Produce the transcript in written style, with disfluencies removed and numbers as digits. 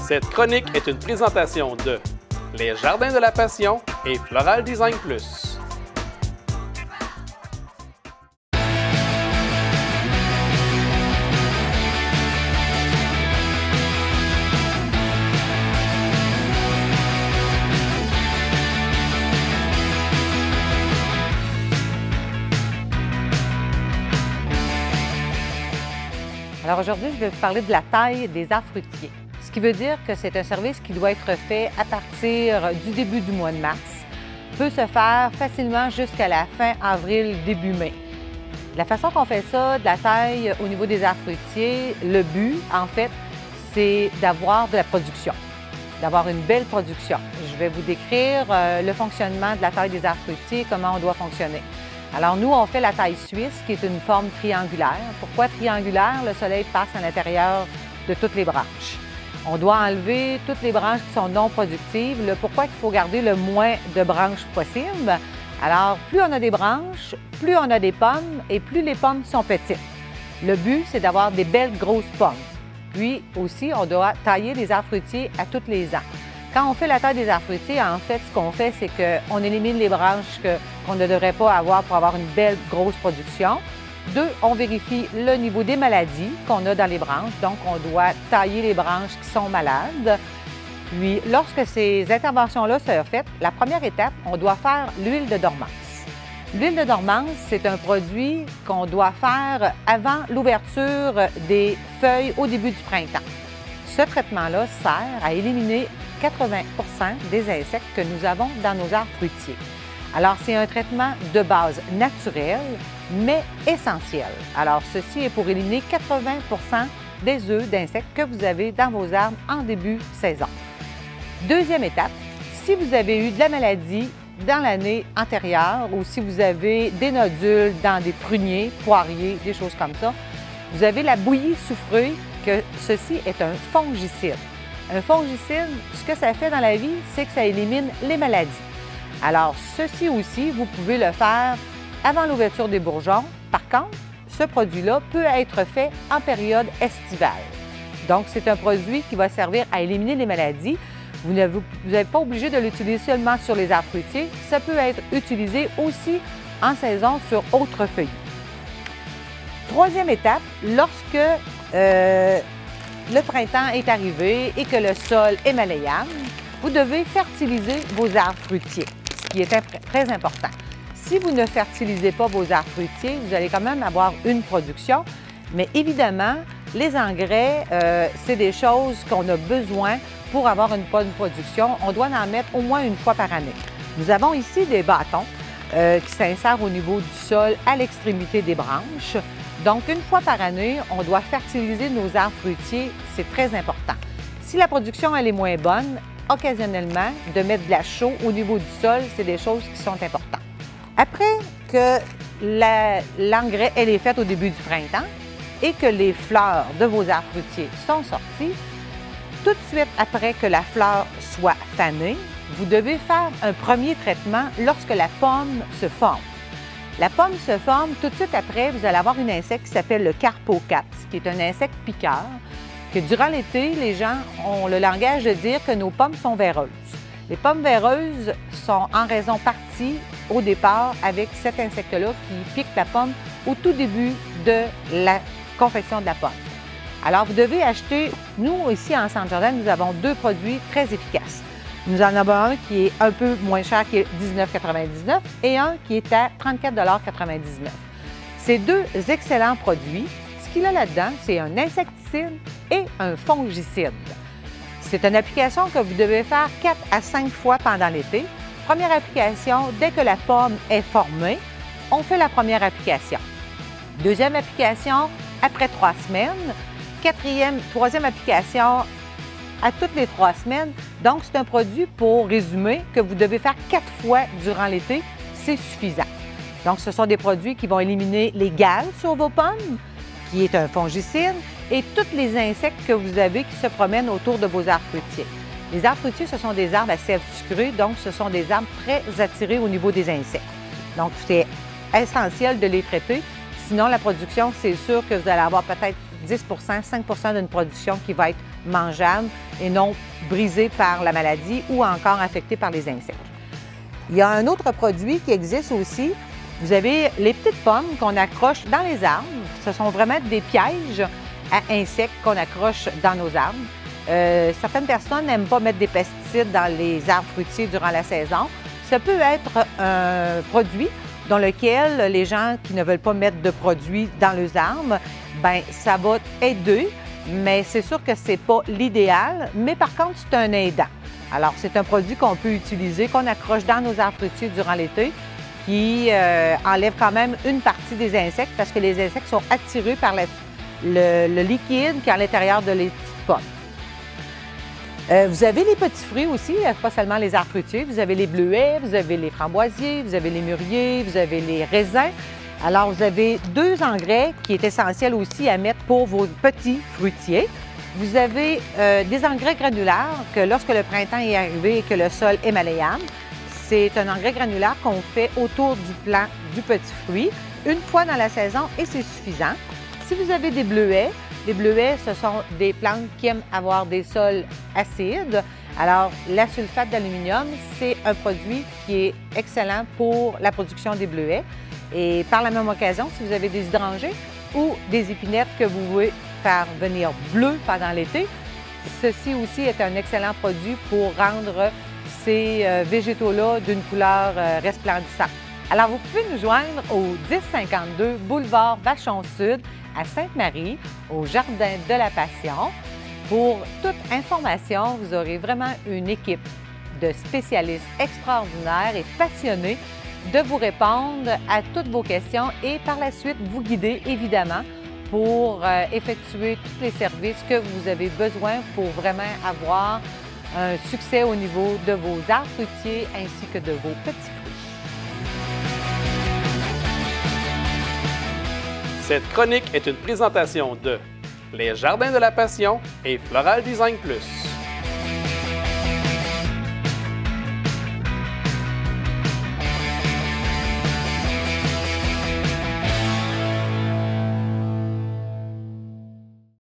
Cette chronique est une présentation de Les Jardins de la Passion et Floral Design Plus. Alors aujourd'hui, je vais vous parler de la taille des arbres fruitiers. Ce qui veut dire que c'est un service qui doit être fait à partir du début du mois de mars. Peut se faire facilement jusqu'à la fin avril, début mai. La façon qu'on fait ça, de la taille au niveau des arbres fruitiers, le but, en fait, c'est d'avoir de la production, d'avoir une belle production. Je vais vous décrire le fonctionnement de la taille des arbres fruitiers, comment on doit fonctionner. Alors nous, on fait la taille suisse, qui est une forme triangulaire. Pourquoi triangulaire? Le soleil passe à l'intérieur de toutes les branches. On doit enlever toutes les branches qui sont non productives. Pourquoi il faut garder le moins de branches possible? Alors, plus on a des branches, plus on a des pommes et plus les pommes sont petites. Le but, c'est d'avoir des belles grosses pommes. Puis aussi, on doit tailler les arbres fruitiers à tous les ans. Quand on fait la taille des arbres fruitiers, en fait, ce qu'on fait, c'est qu'on élimine les branches qu'on ne devrait pas avoir pour avoir une belle grosse production. 2, on vérifie le niveau des maladies qu'on a dans les branches. Donc, on doit tailler les branches qui sont malades. Puis, lorsque ces interventions-là sont faites, la première étape, on doit faire l'huile de dormance. L'huile de dormance, c'est un produit qu'on doit faire avant l'ouverture des feuilles au début du printemps. Ce traitement-là sert à éliminer 80 des insectes que nous avons dans nos arbres fruitiers. Alors, c'est un traitement de base naturel, mais essentiel. Alors, ceci est pour éliminer 80 des œufs d'insectes que vous avez dans vos arbres en début saison. Deuxième étape, si vous avez eu de la maladie dans l'année antérieure ou si vous avez des nodules dans des pruniers, poiriers, des choses comme ça, vous avez la bouillie soufrée, que ceci est un fongicide. Un fongicide, ce que ça fait dans la vie, c'est que ça élimine les maladies. Alors, ceci aussi, vous pouvez le faire avant l'ouverture des bourgeons. Par contre, ce produit-là peut être fait en période estivale. Donc, c'est un produit qui va servir à éliminer les maladies. Vous n'êtes pas obligé de l'utiliser seulement sur les arbres fruitiers. Ça peut être utilisé aussi en saison sur autres feuilles. Troisième étape, lorsque le printemps est arrivé et que le sol est malléable, vous devez fertiliser vos arbres fruitiers, ce qui est très important. Si vous ne fertilisez pas vos arbres fruitiers, vous allez quand même avoir une production, mais évidemment, les engrais, c'est des choses qu'on a besoin pour avoir une bonne production. On doit en mettre au moins une fois par année. Nous avons ici des bâtons qui s'insèrent au niveau du sol à l'extrémité des branches. Donc, une fois par année, on doit fertiliser nos arbres fruitiers, c'est très important. Si la production elle est moins bonne, occasionnellement, de mettre de la chaux au niveau du sol, c'est des choses qui sont importantes. Après que l'engrais est fait au début du printemps et que les fleurs de vos arbres fruitiers sont sorties, tout de suite après que la fleur soit fanée, vous devez faire un premier traitement lorsque la pomme se forme. La pomme se forme, tout de suite après, vous allez avoir un insecte qui s'appelle le carpocaps, qui est un insecte piqueur, que durant l'été, les gens ont le langage de dire que nos pommes sont véreuses. Les pommes véreuses sont en raison partie, au départ, avec cet insecte-là qui pique la pomme au tout début de la confection de la pomme. Alors, vous devez acheter, nous, ici en Centre Jardin, nous avons 2 produits très efficaces. Nous en avons un qui est un peu moins cher, qui est 19,99 et un qui est à 34,99 $. Ces 2 excellents produits, ce qu'il y a là-dedans, c'est un insecticide et un fongicide. C'est une application que vous devez faire 4 à 5 fois pendant l'été. Première application, dès que la pomme est formée, on fait la première application. Deuxième application, après 3 semaines. Troisième application, à toutes les 3 semaines. Donc, c'est un produit, pour résumer, que vous devez faire 4 fois durant l'été. C'est suffisant. Donc, ce sont des produits qui vont éliminer les gales sur vos pommes, qui est un fongicide, et tous les insectes que vous avez qui se promènent autour de vos arbres fruitiers. Les arbres fruitiers, ce sont des arbres à sève sucrée, donc ce sont des arbres très attirés au niveau des insectes. Donc, c'est essentiel de les traiter. Sinon, la production, c'est sûr que vous allez avoir peut-être 10 5 d'une production qui va être mangeable et non brisée par la maladie ou encore affectée par les insectes. Il y a un autre produit qui existe aussi. Vous avez les petites pommes qu'on accroche dans les arbres. Ce sont vraiment des pièges à insectes qu'on accroche dans nos arbres. Certaines personnes n'aiment pas mettre des pesticides dans les arbres fruitiers durant la saison. Ça peut être un produit dans lequel les gens qui ne veulent pas mettre de produits dans leurs arbres, bien, ça va aider, mais c'est sûr que ce n'est pas l'idéal, mais par contre, c'est un aidant. Alors, c'est un produit qu'on peut utiliser, qu'on accroche dans nos arbres fruitiers durant l'été, qui enlève quand même une partie des insectes parce que les insectes sont attirés par le liquide qui est à l'intérieur de les petites pommes. Vous avez les petits fruits aussi, pas seulement les arbres fruitiers. Vous avez les bleuets, vous avez les framboisiers, vous avez les mûriers, vous avez les raisins. Alors, vous avez 2 engrais qui est essentiel aussi à mettre pour vos petits fruitiers. Vous avez des engrais granulaires que lorsque le printemps est arrivé et que le sol est malléable, c'est un engrais granulaire qu'on fait autour du plant du petit fruit une fois dans la saison et c'est suffisant. Si vous avez des bleuets, les bleuets, ce sont des plantes qui aiment avoir des sols acides. Alors, la sulfate d'aluminium, c'est un produit qui est excellent pour la production des bleuets. Et par la même occasion, si vous avez des hydrangées ou des épinettes que vous voulez faire venir bleues pendant l'été, ceci aussi est un excellent produit pour rendre ces végétaux-là d'une couleur resplendissante. Alors, vous pouvez nous joindre au 1052 boulevard Vachon-Sud à Sainte-Marie, au Jardin de la Passion. Pour toute information, vous aurez vraiment une équipe de spécialistes extraordinaires et passionnés de vous répondre à toutes vos questions et par la suite vous guider évidemment pour effectuer tous les services que vous avez besoin pour vraiment avoir un succès au niveau de vos arbres fruitiers ainsi que de vos petits fruits. Cette chronique est une présentation de Les Jardins de la Passion et Floral Design Plus.